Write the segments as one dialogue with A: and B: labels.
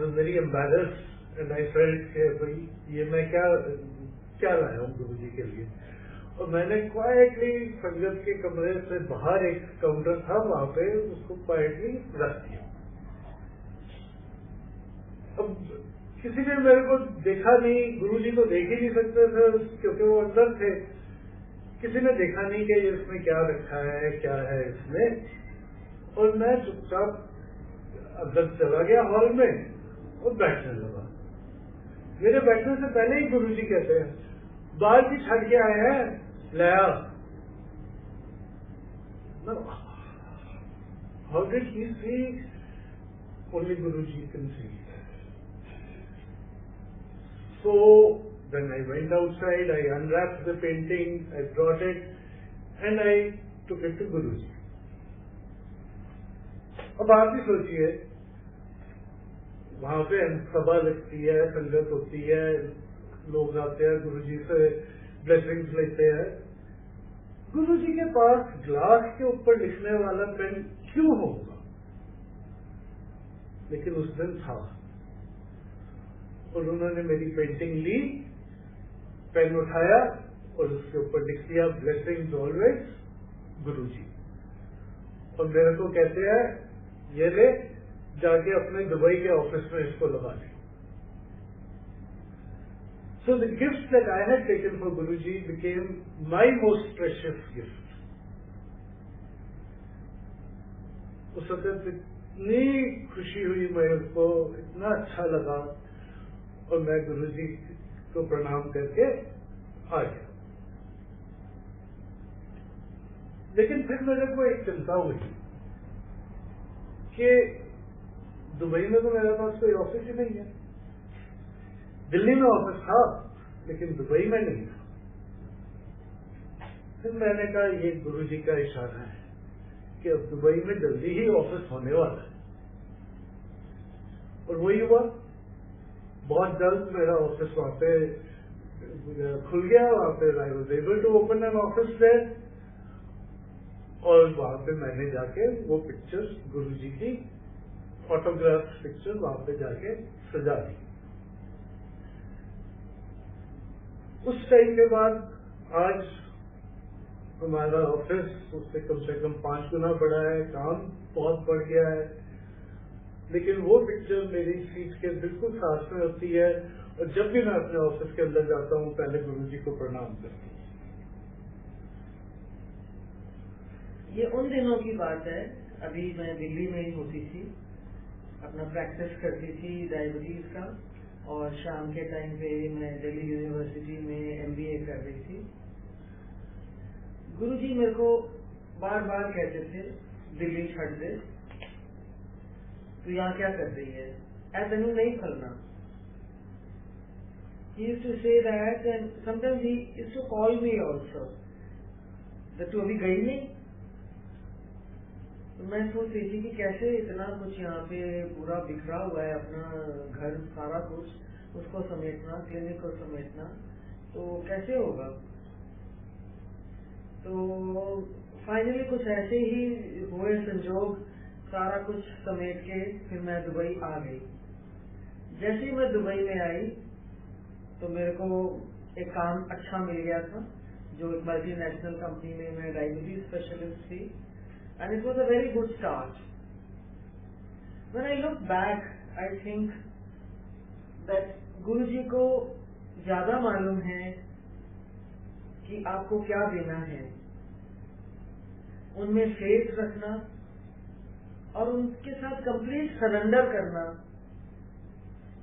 A: was very embarrassed and I felt कि भाई ये मैं क्या लाया हूँ गुरुजी के लिए। और मैंने क्वाइटली संगत के कमरे से बाहर एक काउंटर था, वहां पे उसको क्वाइटली रख दिया। अब किसी ने मेरे को देखा नहीं, गुरुजी तो देख ही नहीं सकते थे क्योंकि वो अंदर थे। किसी ने देखा नहीं कि इसमें क्या रखा है, क्या है इसमें। और मैं चुपचाप अंदर चला गया हॉल में और बैठने लगा। मेरे बैठने से पहले ही गुरुजी कहते हैं, बाल भी छड़ के आए हैं, लाया। How did he see? Only Guruji can see. So when I went outside, I unwrapped the painting, I brought it, and I took it to Guruji. अब आप ही सोचिए, वहां पे सभा लगती है, संगत होती है, लोग आते हैं, गुरुजी से ब्लेसिंग्स लेते हैं। गुरुजी के पास ग्लास के ऊपर लिखने वाला पेन क्यों होगा? लेकिन उस दिन था और उन्होंने मेरी पेंटिंग ली, पेन उठाया और उसके ऊपर लिख दिया ब्लेसिंग्स ऑलवेज गुरुजी। और मेरे को कहते हैं, ये ले जाके अपने दुबई के ऑफिस में इसको लगा ले। So the gift that I had taken for Guruji became my most precious gift. उस वक्त इतनी खुशी हुई मेरे को, इतना अच्छा लगा और मैं गुरुजी को प्रणाम करके आ गया। लेकिन फिर मेरे को एक चिंता हुई कि दुबई में तो मेरे पास कोई ऑफिस ही नहीं है। दिल्ली में ऑफिस था लेकिन दुबई में नहीं था। फिर मैंने कहा ये गुरुजी का इशारा है कि अब दुबई में जल्दी ही ऑफिस होने वाला है। और वही हुआ, बहुत जल्द मेरा ऑफिस वहां पे खुल गया। वहां पे I was able to open an office there और वहां पे मैंने जाके वो पिक्चर्स गुरुजी की फोटोग्राफ पिक्चर वहां पे जाके सजा दी। उस टाइम के बाद आज हमारा ऑफिस उससे कम से कम 5 गुना बड़ा है, काम बहुत बढ़ गया है। लेकिन वो पिक्चर मेरी सीट के बिल्कुल साथ में होती है और जब भी मैं अपने ऑफिस के अंदर जाता हूँ पहले गुरुजी को प्रणाम करता हूँ।
B: ये उन दिनों की बात है, अभी मैं दिल्ली में ही होती थी, अपना प्रैक्टिस करती थी डायबिटीज का और शाम के टाइम पे मैं दिल्ली यूनिवर्सिटी में MBA कर रही थी। गुरुजी मेरे को बार बार कहते थे, दिल्ली छोड़ दे, तू यहाँ क्या कर रही है, ऐसा नहीं करना। He used to say that and sometimes he used to call me also that तू अभी गई नहीं। तो मैं सोच रही थी कि कैसे इतना कुछ यहाँ पे पूरा बिखरा हुआ है, अपना घर सारा कुछ, उसको समेटना, क्लिनिक को समेटना, तो कैसे होगा। तो फाइनली कुछ ऐसे ही हुए संजोग, सारा कुछ समेट के फिर मैं दुबई आ गई। जैसे ही मैं दुबई में आई तो मेरे को एक काम अच्छा मिल गया था, जो एक मल्टीनेशनल कंपनी में मैं डायबिटीज स्पेशलिस्ट थी। And it was a very good start. When I look back, I think that गुरुजी को ज्यादा मालूम है कि आपको क्या देना है। उनमें फेथ रखना और उनके साथ कंप्लीट सरेंडर करना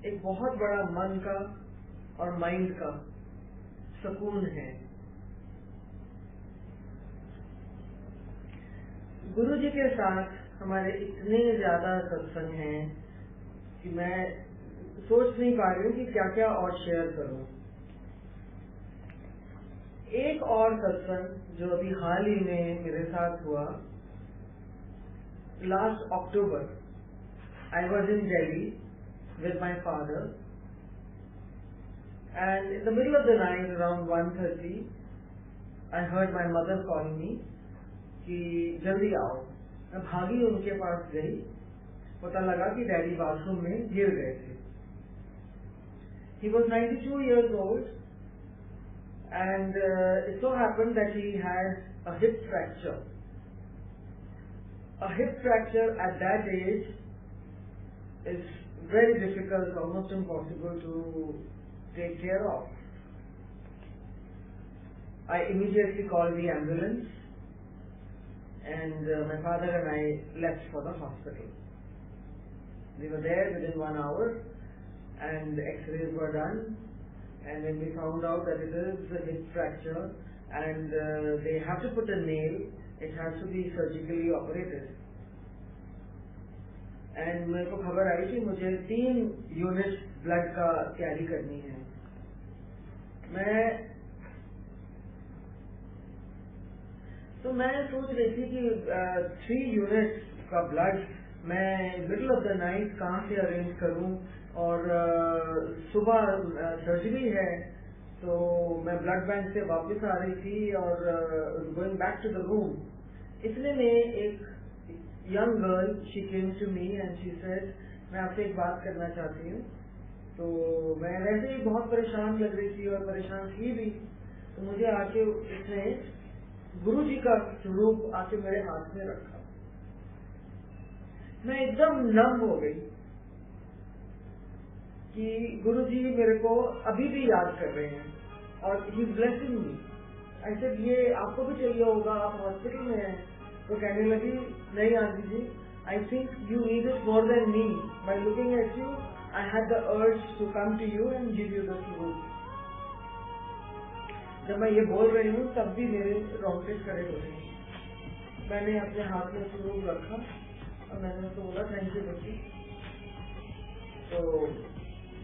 B: एक बहुत बड़ा मन का और माइंड का सुकून है। गुरुजी के साथ हमारे इतने ज्यादा सत्संग हैं कि मैं सोच नहीं पा रही हूँ कि क्या क्या और शेयर करूँ। एक और सत्संग जो अभी हाल ही में मेरे साथ हुआ, last October, I was in Delhi with my father and in the middle of the night around 1:30 I heard my mother calling me कि जल्दी आओ। मैं भागी उनके पास गई पता लगा कि डैडी बाथरूम में गिर गए थे। He was 92 years old and it so happened that he had a hip fracture. A hip fracture at that age is very difficult, almost impossible to take care of. I immediately called the ambulance and my father and I left for the hospital. We were there within 1 hour and x-rays were done, and then we found out that it is a hip fracture and they have to put a nail. It has to be surgically operated. And मेरे को खबर आई कि मुझे 3 unit blood का carry करनी है। मैं सोच रही थी कि 3 यूनिट का ब्लड मैं मिडिल ऑफ द नाइट कहाँ से अरेंज करूं, और सुबह सर्जरी है, तो मैं ब्लड बैंक से वापस आ रही थी और going back to the room, इतने में एक young girl she came to me and she said मैं आपसे एक बात करना चाहती हूँ। तो मैं वैसे ही बहुत परेशान लग रही थी और परेशान थी भी, तो मुझे आके इसने गुरुजी का स्वरूप आके मेरे हाथ में रखा। मैं एकदम नम हो गई कि गुरुजी मेरे को अभी भी याद कर रहे हैं और ही इज ब्लेसिंग मी। ऐसे ये आपको भी चाहिए होगा, आप हॉस्पिटल में हैं। तो कहने लगी नहीं aunty ji, I think you need it more than me. By looking at you I had the urge to come to you and give you the स्वरूप। जब मैं ये बोल रही हूँ तब भी मेरे रोंगटे खड़े हो रहे हैं। मैंने अपने हाथ में स्वरूप रखा और मैंने उसको बोला थैंक यू बेटी। तो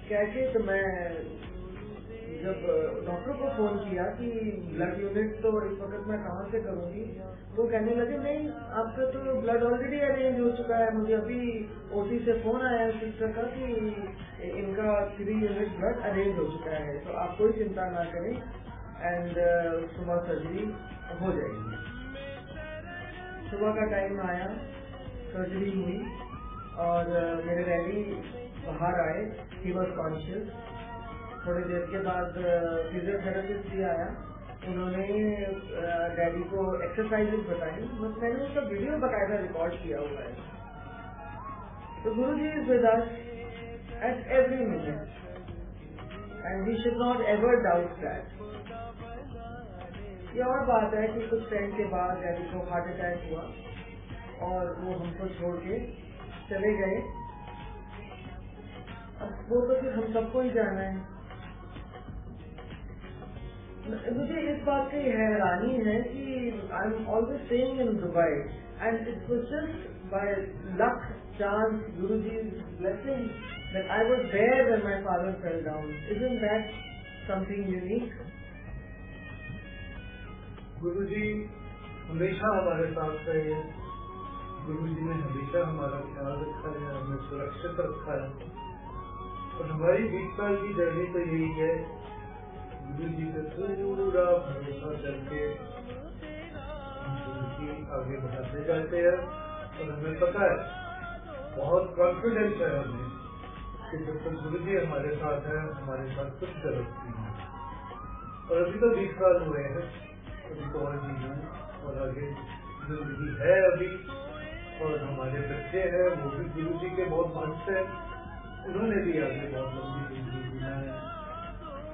B: कैसे, तो मैं जब डॉक्टर को फोन किया कि ब्लड यूनिट तो इस वक्त मैं कहाँ से करूँगी, तो कहने लगे नहीं आपका तो ब्लड ऑलरेडी अरेंज हो चुका है। मुझे अभी ओटी से फोन आया सिस्टर का कि इनका 3 यूनिट ब्लड अरेंज हो चुका है, तो आप कोई चिंता ना करें एंड सुबह सर्जरी हो जाएगी। सुबह का टाइम आया, सर्जरी हुई और मेरे डैडी बाहर आए, ही वॉज कॉन्शियस। थोड़ी देर के बाद फिजियोथेरेपिस्ट भी आया, उन्होंने डैडी को एक्सरसाइजेस बताई, बस मैंने उसका वीडियो बकायदा रिकॉर्ड किया हुआ है। तो Guruji is with us at every minute and we should not ever doubt that. ये और बात है कि कुछ टाइम के बाद डैडी को हार्ट अटैक हुआ और वो हमको छोड़ के चले गए। अब वो तो फिर हम सबको ही जाना है। मुझे इस बात की हैरानी है कि I am always staying in Dubai and it was just by luck, chance, Guruji's blessing that I was there when my father fell down. Isn't that something unique?
A: गुरुजी हमेशा हमारे साथ रहे। गुरुजी ने हमेशा हमारा ख्याल रखा है, हमें सुरक्षित रखा है और हमारी 20 साल की जर्नी तो यही है, गुरुजी पे पूरा भरोसा करके जिंदगी आगे बढ़ाते जाते हैं। और हमें पता है, बहुत कॉन्फिडेंस है हमें कि जब तक गुरुजी हमारे साथ है हमारे साथ कुछ गलत नहीं है। और अभी तो 20 साल हुए हैं, अभी तो और जीना और आगे जिंदगी है अभी, और हमारे बच्चे हैं वो भी गुरुजी के बहुत भक्त हैं, उन्होंने भी आगे बहुत लंबी जिंदगी जीना है।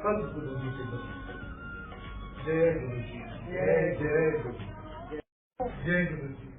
A: सब गुरुजी के भक्त। जय गुरुजी, जय जय गुरु, जय गुरुजी।